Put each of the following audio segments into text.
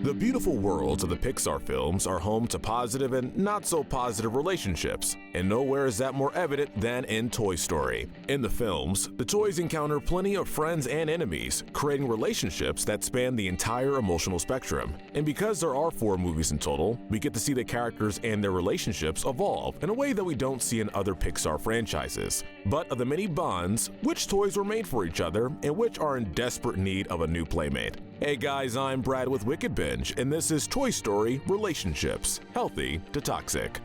The beautiful worlds of the Pixar films are home to positive and not so positive relationships, and nowhere is that more evident than in Toy Story. In the films, the toys encounter plenty of friends and enemies, creating relationships that span the entire emotional spectrum. And because there are 4 movies in total, we get to see the characters and their relationships evolve in a way that we don't see in other Pixar franchises. But of the many bonds, which toys were made for each other and which are in desperate need of a new playmate? Hey guys, I'm Brad with Wicked Binge, and this is Toy Story Relationships, Healthy to Toxic.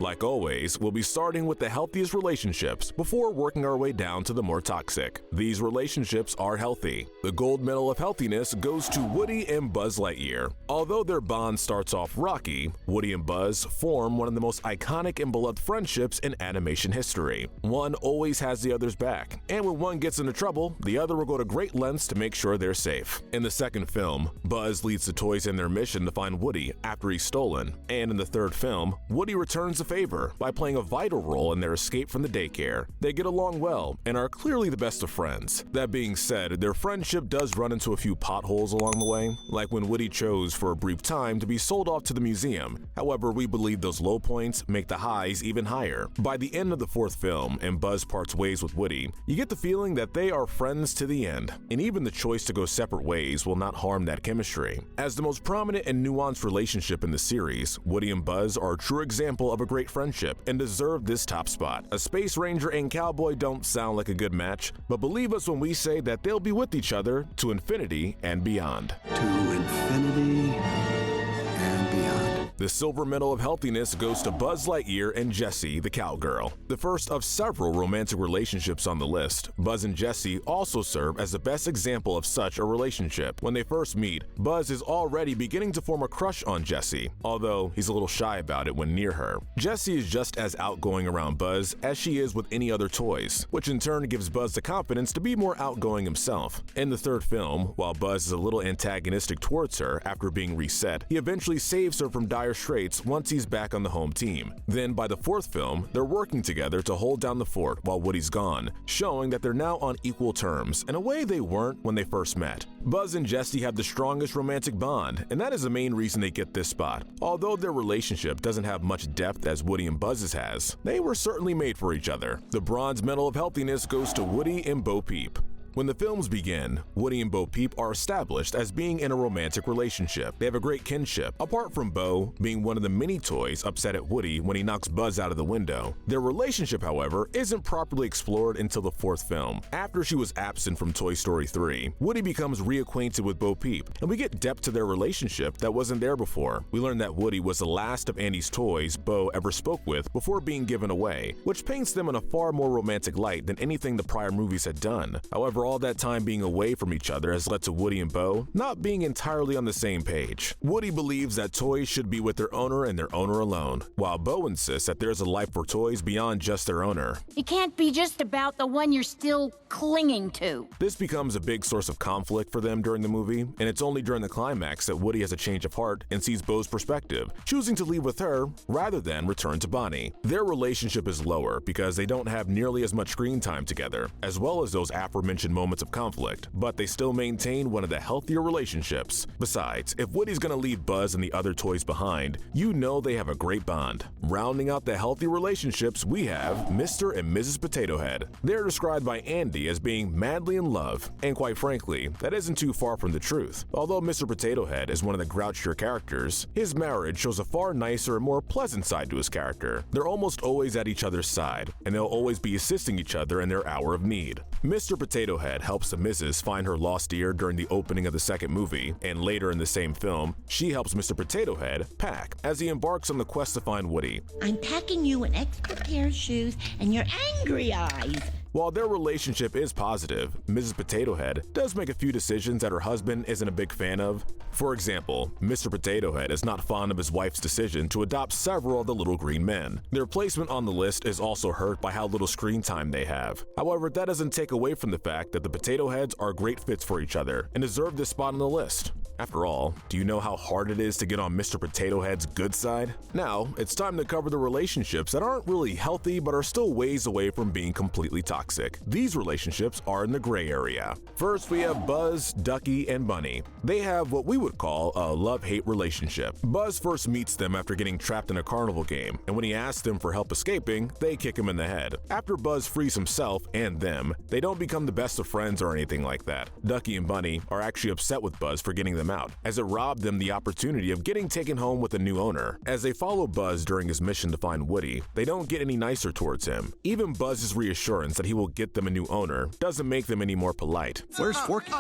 Like always, we'll be starting with the healthiest relationships before working our way down to the more toxic. These relationships are healthy. The gold medal of healthiness goes to Woody and Buzz Lightyear. Although their bond starts off rocky, Woody and Buzz form one of the most iconic and beloved friendships in animation history. One always has the other's back, and when one gets into trouble, the other will go to great lengths to make sure they're safe. In the second film, Buzz leads the toys in their mission to find Woody after he's stolen, and in the third film, Woody returns the favor by playing a vital role in their escape from the daycare. They get along well and are clearly the best of friends. That being said, their friendship does run into a few potholes along the way, like when Woody chose for a brief time to be sold off to the museum. However, we believe those low points make the highs even higher. By the end of the fourth film and Buzz parts ways with Woody, you get the feeling that they are friends to the end, and even the choice to go separate ways will not harm that chemistry. As the most prominent and nuanced relationship in the series, Woody and Buzz are a true example of a great friendship and deserve this top spot. A Space Ranger and Cowboy don't sound like a good match, but believe us when we say that they'll be with each other to infinity and beyond. To infinity and beyond. The silver medal of healthiness goes to Buzz Lightyear and Jessie, the cowgirl. The first of several romantic relationships on the list, Buzz and Jessie also serve as the best example of such a relationship. When they first meet, Buzz is already beginning to form a crush on Jessie, although he's a little shy about it when near her. Jessie is just as outgoing around Buzz as she is with any other toys, which in turn gives Buzz the confidence to be more outgoing himself. In the third film, while Buzz is a little antagonistic towards her after being reset, he eventually saves her from dire straits once he's back on the home team. Then by the fourth film, they're working together to hold down the fort while Woody's gone, showing that they're now on equal terms in a way they weren't when they first met. Buzz and Jessie have the strongest romantic bond, and that is the main reason they get this spot. Although their relationship doesn't have much depth as Woody and Buzz's has, they were certainly made for each other. The bronze medal of healthiness goes to Woody and Bo Peep. When the films begin, Woody and Bo Peep are established as being in a romantic relationship. They have a great kinship, apart from Bo being one of the many toys upset at Woody when he knocks Buzz out of the window. Their relationship, however, isn't properly explored until the fourth film. After she was absent from Toy Story 3, Woody becomes reacquainted with Bo Peep, and we get depth to their relationship that wasn't there before. We learn that Woody was the last of Andy's toys Bo ever spoke with before being given away, which paints them in a far more romantic light than anything the prior movies had done. However, all that time being away from each other has led to Woody and Bo not being entirely on the same page. Woody believes that toys should be with their owner and their owner alone, while Bo insists that there's a life for toys beyond just their owner. It can't be just about the one you're still clinging to. This becomes a big source of conflict for them during the movie, and it's only during the climax that Woody has a change of heart and sees Bo's perspective, choosing to leave with her rather than return to Bonnie. Their relationship is lower because they don't have nearly as much screen time together, as well as those aforementioned moments of conflict, but they still maintain one of the healthier relationships. Besides, if Woody's gonna leave Buzz and the other toys behind, you know they have a great bond. Rounding out the healthy relationships, we have Mr. and Mrs. Potato Head. They're described by Andy as being madly in love, and quite frankly, that isn't too far from the truth. Although Mr. Potato Head is one of the grouchier characters, his marriage shows a far nicer and more pleasant side to his character. They're almost always at each other's side, and they'll always be assisting each other in their hour of need. Mr. Potato Head helps the Mrs. find her lost ear during the opening of the second movie, and later in the same film, she helps Mr. Potato Head pack as he embarks on the quest to find Woody. I'm packing you an extra pair of shoes and your angry eyes. While their relationship is positive, Mrs. Potato Head does make a few decisions that her husband isn't a big fan of. For example, Mr. Potato Head is not fond of his wife's decision to adopt several of the little green men. Their placement on the list is also hurt by how little screen time they have. However, that doesn't take away from the fact that the Potato Heads are great fits for each other and deserve this spot on the list. After all, do you know how hard it is to get on Mr. Potato Head's good side? Now, it's time to cover the relationships that aren't really healthy but are still ways away from being completely toxic. toxic. These relationships are in the gray area. First, we have Buzz, Ducky, and Bunny. They have what we would call a love-hate relationship. Buzz first meets them after getting trapped in a carnival game, and when he asks them for help escaping, they kick him in the head. After Buzz frees himself and them, they don't become the best of friends or anything like that. Ducky and Bunny are actually upset with Buzz for getting them out, as it robbed them the opportunity of getting taken home with a new owner. As they follow Buzz during his mission to find Woody, they don't get any nicer towards him. Even Buzz's reassurance that he will get them a new owner doesn't make them any more polite. Where's Forky?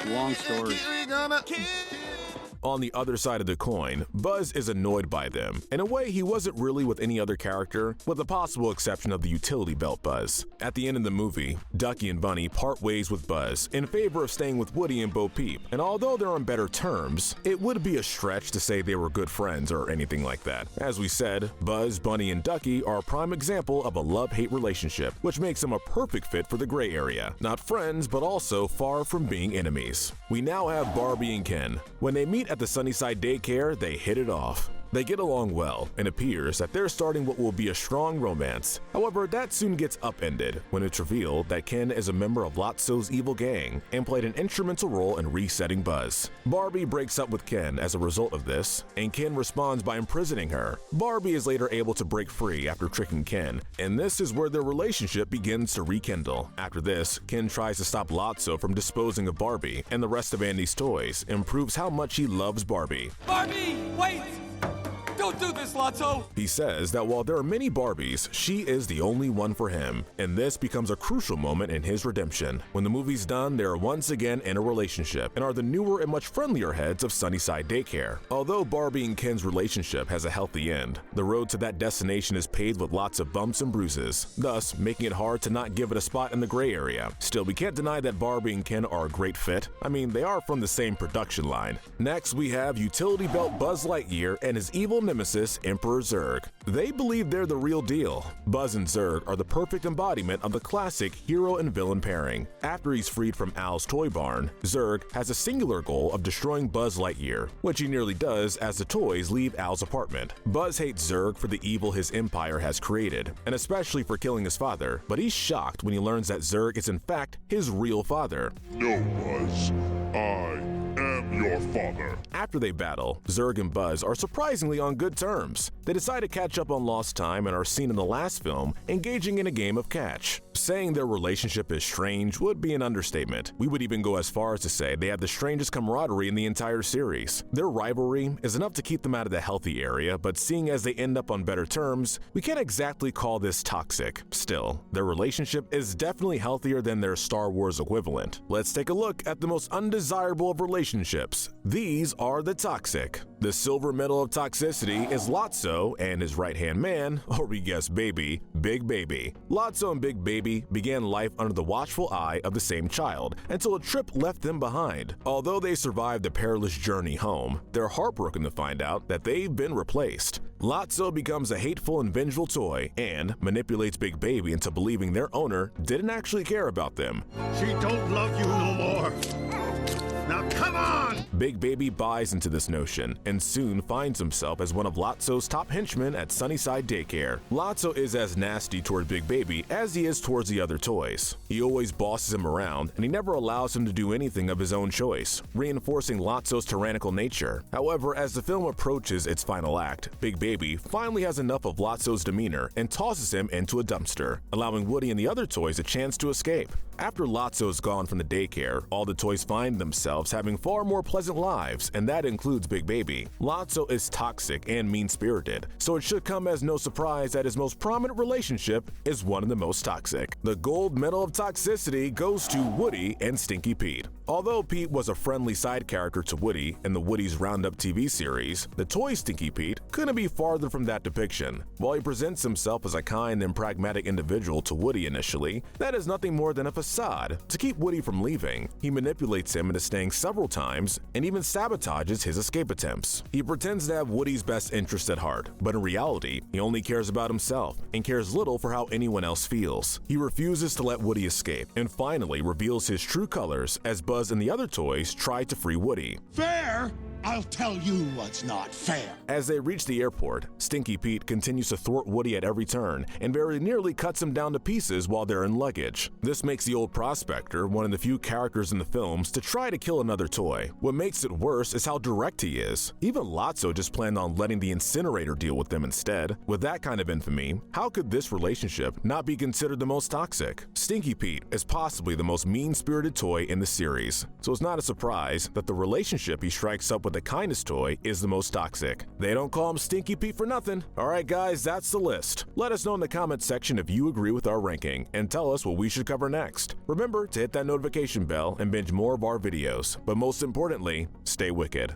Long story. On the other side of the coin, Buzz is annoyed by them. In a way, he wasn't really with any other character, with the possible exception of the utility belt Buzz. At the end of the movie, Ducky and Bunny part ways with Buzz in favor of staying with Woody and Bo Peep, and although they're on better terms, it would be a stretch to say they were good friends or anything like that. As we said, Buzz, Bunny, and Ducky are a prime example of a love-hate relationship, which makes them a perfect fit for the gray area. Not friends, but also far from being enemies. We now have Barbie and Ken. When they meet at the Sunnyside daycare, they hit it off. They get along well, and appears that they're starting what will be a strong romance. However, that soon gets upended when it's revealed that Ken is a member of Lotso's evil gang and played an instrumental role in resetting Buzz. Barbie breaks up with Ken as a result of this, and Ken responds by imprisoning her. Barbie is later able to break free after tricking Ken, and this is where their relationship begins to rekindle. After this, Ken tries to stop Lotso from disposing of Barbie and the rest of Andy's toys and proves how much he loves Barbie. Barbie, wait! Don't do this, Lotso! He says that while there are many Barbies, she is the only one for him, and this becomes a crucial moment in his redemption. When the movie's done, they are once again in a relationship and are the newer and much friendlier heads of Sunnyside Daycare. Although Barbie and Ken's relationship has a healthy end, the road to that destination is paved with lots of bumps and bruises, thus making it hard to not give it a spot in the gray area. Still, we can't deny that Barbie and Ken are a great fit. I mean, they are from the same production line. Next, we have utility belt Buzz Lightyear and his evil nemesis, Emperor Zurg. They believe they're the real deal. Buzz and Zurg are the perfect embodiment of the classic hero and villain pairing. After he's freed from Al's toy barn, Zurg has a singular goal of destroying Buzz Lightyear, which he nearly does as the toys leave Al's apartment. Buzz hates Zurg for the evil his empire has created, and especially for killing his father, but he's shocked when he learns that Zurg is in fact his real father. No, Buzz. I am your father. After they battle, Zurg and Buzz are surprisingly on good terms. They decide to catch up on lost time and are seen in the last film engaging in a game of catch. Saying their relationship is strange would be an understatement. We would even go as far as to say they have the strangest camaraderie in the entire series. Their rivalry is enough to keep them out of the healthy area, but seeing as they end up on better terms, we can't exactly call this toxic. Still, their relationship is definitely healthier than their Star Wars equivalent. Let's take a look at the most undesirable of relationships. These are the toxic. The silver medal of toxicity is Lotso and his right-hand man, or we guess baby, Big Baby. Lotso and Big Baby began life under the watchful eye of the same child until a trip left them behind. Although they survived the perilous journey home, they're heartbroken to find out that they've been replaced. Lotso becomes a hateful and vengeful toy and manipulates Big Baby into believing their owner didn't actually care about them. She don't love you no more. Now come on! Big Baby buys into this notion and soon finds himself as one of Lotso's top henchmen at Sunnyside Daycare. Lotso is as nasty toward Big Baby as he is towards the other toys. He always bosses him around and he never allows him to do anything of his own choice, reinforcing Lotso's tyrannical nature. However, as the film approaches its final act, Big Baby finally has enough of Lotso's demeanor and tosses him into a dumpster, allowing Woody and the other toys a chance to escape. After Lotso is gone from the daycare, all the toys find themselves having far more pleasant lives, and that includes Big Baby. Lotso is toxic and mean-spirited, so it should come as no surprise that his most prominent relationship is one of the most toxic. The gold medal of toxicity goes to Woody and Stinky Pete. Although Pete was a friendly side character to Woody in the Woody's Roundup TV series, the toy Stinky Pete couldn't be farther from that depiction. While he presents himself as a kind and pragmatic individual to Woody initially, that is nothing more than a facade to keep Woody from leaving. He manipulates him into staying several times and even sabotages his escape attempts. He pretends to have Woody's best interest at heart, but in reality, he only cares about himself and cares little for how anyone else feels. He refuses to let Woody escape and finally reveals his true colors as Buzz and the other toys try to free Woody. Fair I'll tell you what's not fair. As they reach the airport, Stinky Pete continues to thwart Woody at every turn and very nearly cuts him down to pieces while they're in luggage. This makes the old prospector one of the few characters in the films to try to kill another toy. What makes it worse is how direct he is. Even Lotso just planned on letting the incinerator deal with them instead. With that kind of infamy, how could this relationship not be considered the most toxic? Stinky Pete is possibly the most mean-spirited toy in the series, so it's not a surprise that the relationship he strikes up with the kindest toy is the most toxic. They don't call him Stinky Pete for nothing. Alright guys, that's the list. Let us know in the comments section if you agree with our ranking, and tell us what we should cover next. Remember to hit that notification bell and binge more of our videos, but most importantly, stay wicked.